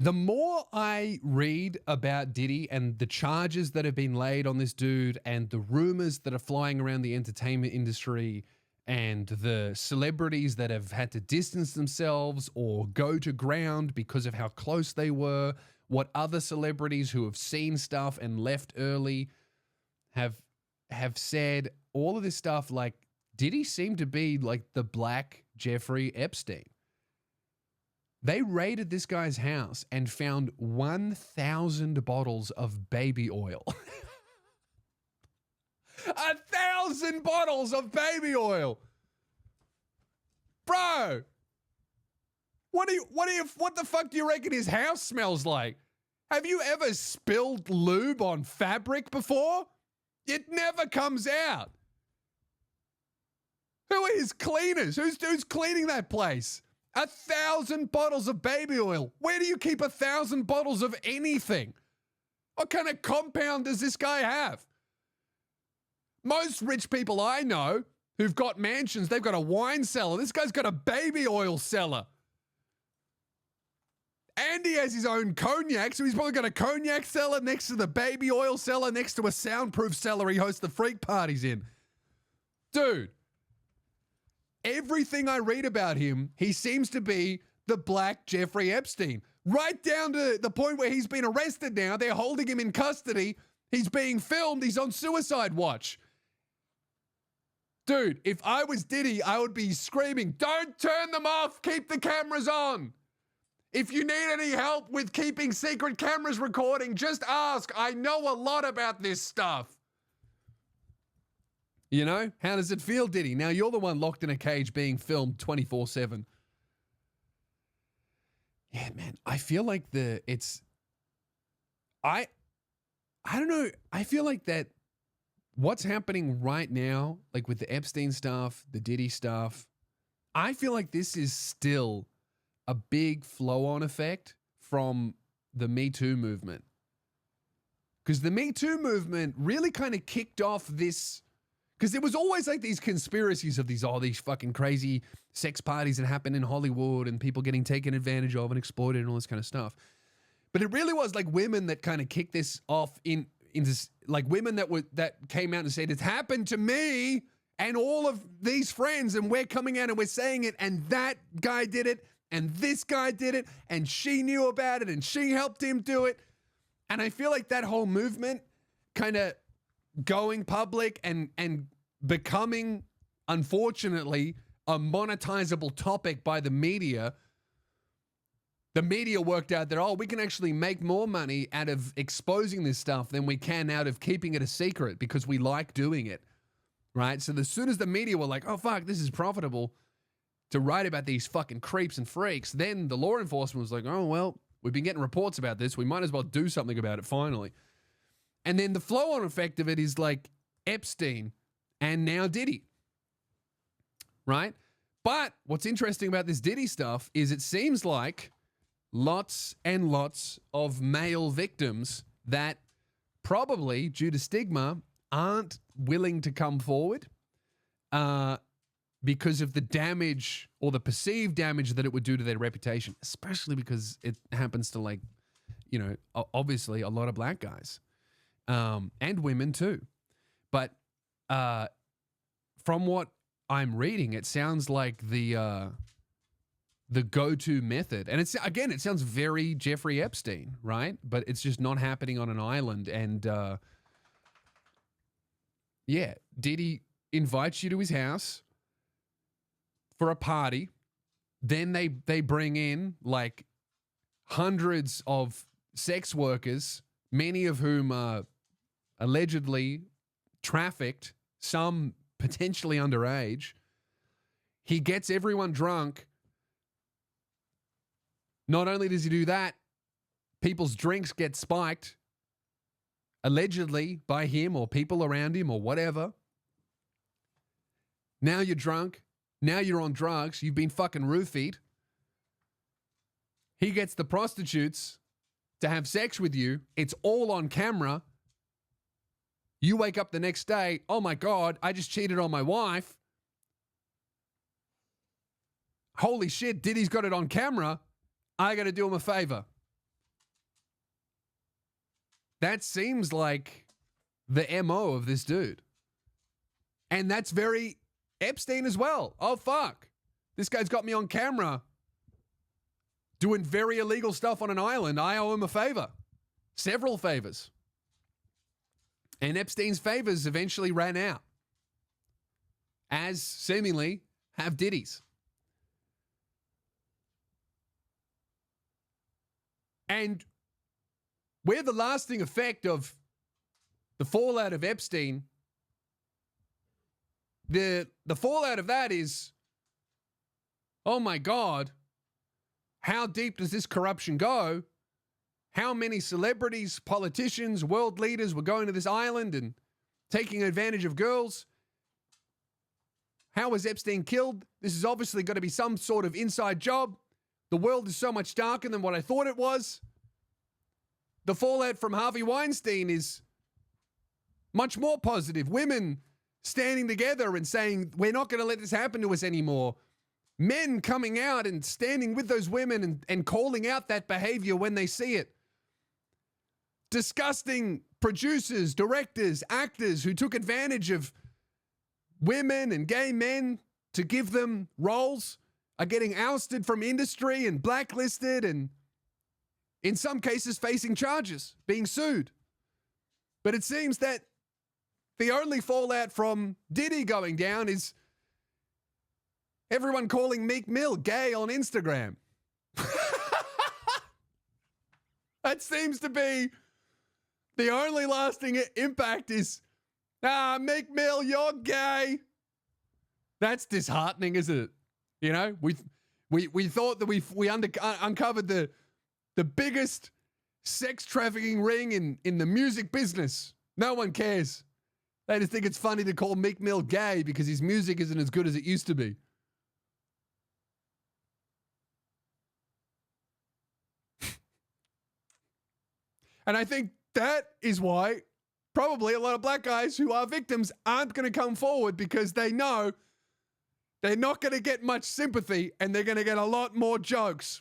The more I read about Diddy and the charges that have been laid on this dude and the rumors that are flying around the entertainment industry and the celebrities that have had to distance themselves or go to ground because of how close they were, what other celebrities who have seen stuff and left early have said, all of this stuff, like, Diddy seemed to be like the black Jeffrey Epstein. They raided this guy's house and found 1,000 bottles of baby oil. 1,000 bottles of baby oil. Bro, what the fuck do you reckon his house smells like? Have you ever spilled lube on fabric before? It never comes out. Who are his cleaners? Who's cleaning that place? 1,000 bottles of baby oil. Where do you keep 1,000 bottles of anything? What kind of compound does this guy have? Most rich people I know who've got mansions, they've got a wine cellar. This guy's got a baby oil cellar. And he has his own cognac, so he's probably got a cognac cellar next to the baby oil cellar, next to a soundproof cellar he hosts the freak parties in. Dude, everything I read about him, he seems to be the black Jeffrey Epstein. Right down to the point where he's been arrested now. They're holding him in custody. He's being filmed. He's on suicide watch. Dude, if I was Diddy, I would be screaming, don't turn them off. Keep the cameras on. If you need any help with keeping secret cameras recording, just ask. I know a lot about this stuff. You know, how does it feel, Diddy? Now you're the one locked in a cage being filmed 24/7. Yeah, man, I feel like I don't know. I feel like that what's happening right now, like with the Epstein stuff, the Diddy stuff, I feel like this is still a big flow-on effect from the Me Too movement. Because the Me Too movement really kind of kicked off this, because there was always like these conspiracies of these fucking crazy sex parties that happen in Hollywood and people getting taken advantage of and exploited and all this kind of stuff. But it really was like women that kind of kicked this off into like women that came out and said, it's happened to me and all of these friends and we're coming out and we're saying it and that guy did it and this guy did it and she knew about it and she helped him do it. And I feel like that whole movement kind of going public and becoming, unfortunately, a monetizable topic by the media. The media worked out that, we can actually make more money out of exposing this stuff than we can out of keeping it a secret because we like doing it, right? So as soon as the media were like, oh, fuck, this is profitable to write about these fucking creeps and freaks, then the law enforcement was like, oh, well, we've been getting reports about this. We might as well do something about it finally. And then the flow-on effect of it is like Epstein and now Diddy, right? But what's interesting about this Diddy stuff is it seems like lots and lots of male victims that probably, due to stigma, aren't willing to come forward because of the damage or the perceived damage that it would do to their reputation, especially because it happens to, like, you know, obviously a lot of black guys and women too. But from what I'm reading, it sounds like the go-to method. And it sounds very Jeffrey Epstein, right? But it's just not happening on an island. And Diddy invites you to his house for a party. Then they bring in like hundreds of sex workers, many of whom are allegedly trafficked, some potentially underage. He gets everyone drunk. Not only does he do that, people's drinks get spiked, allegedly by him or people around him or whatever. Now you're drunk. Now you're on drugs. You've been fucking roofied. He gets the prostitutes to have sex with you. It's all on camera. You wake up the next day, oh my God, I just cheated on my wife. Holy shit, Diddy's got it on camera. I got to do him a favor. That seems like the MO of this dude. And that's very Epstein as well. Oh, fuck. This guy's got me on camera doing very illegal stuff on an island. I owe him a favor. Several favors. And Epstein's favors eventually ran out. As seemingly have Diddy's. And where the lasting effect of the fallout of Epstein, the fallout of that is, oh my God, how deep does this corruption go? How many celebrities, politicians, world leaders were going to this island and taking advantage of girls? How was Epstein killed? This is obviously going to be some sort of inside job. The world is so much darker than what I thought it was. The fallout from Harvey Weinstein is much more positive. Women standing together and saying, we're not going to let this happen to us anymore. Men coming out and standing with those women and calling out that behavior when they see it. Disgusting producers, directors, actors who took advantage of women and gay men to give them roles are getting ousted from industry and blacklisted and in some cases facing charges, being sued. But it seems that the only fallout from Diddy going down is everyone calling Meek Mill gay on Instagram. That seems to be the only lasting impact is, Meek Mill, you're gay. That's disheartening, isn't it? You know, we thought that we uncovered the biggest sex trafficking ring in the music business. No one cares. They just think it's funny to call Meek Mill gay because his music isn't as good as it used to be. And I think that is why probably a lot of black guys who are victims aren't going to come forward because they know they're not going to get much sympathy and they're going to get a lot more jokes.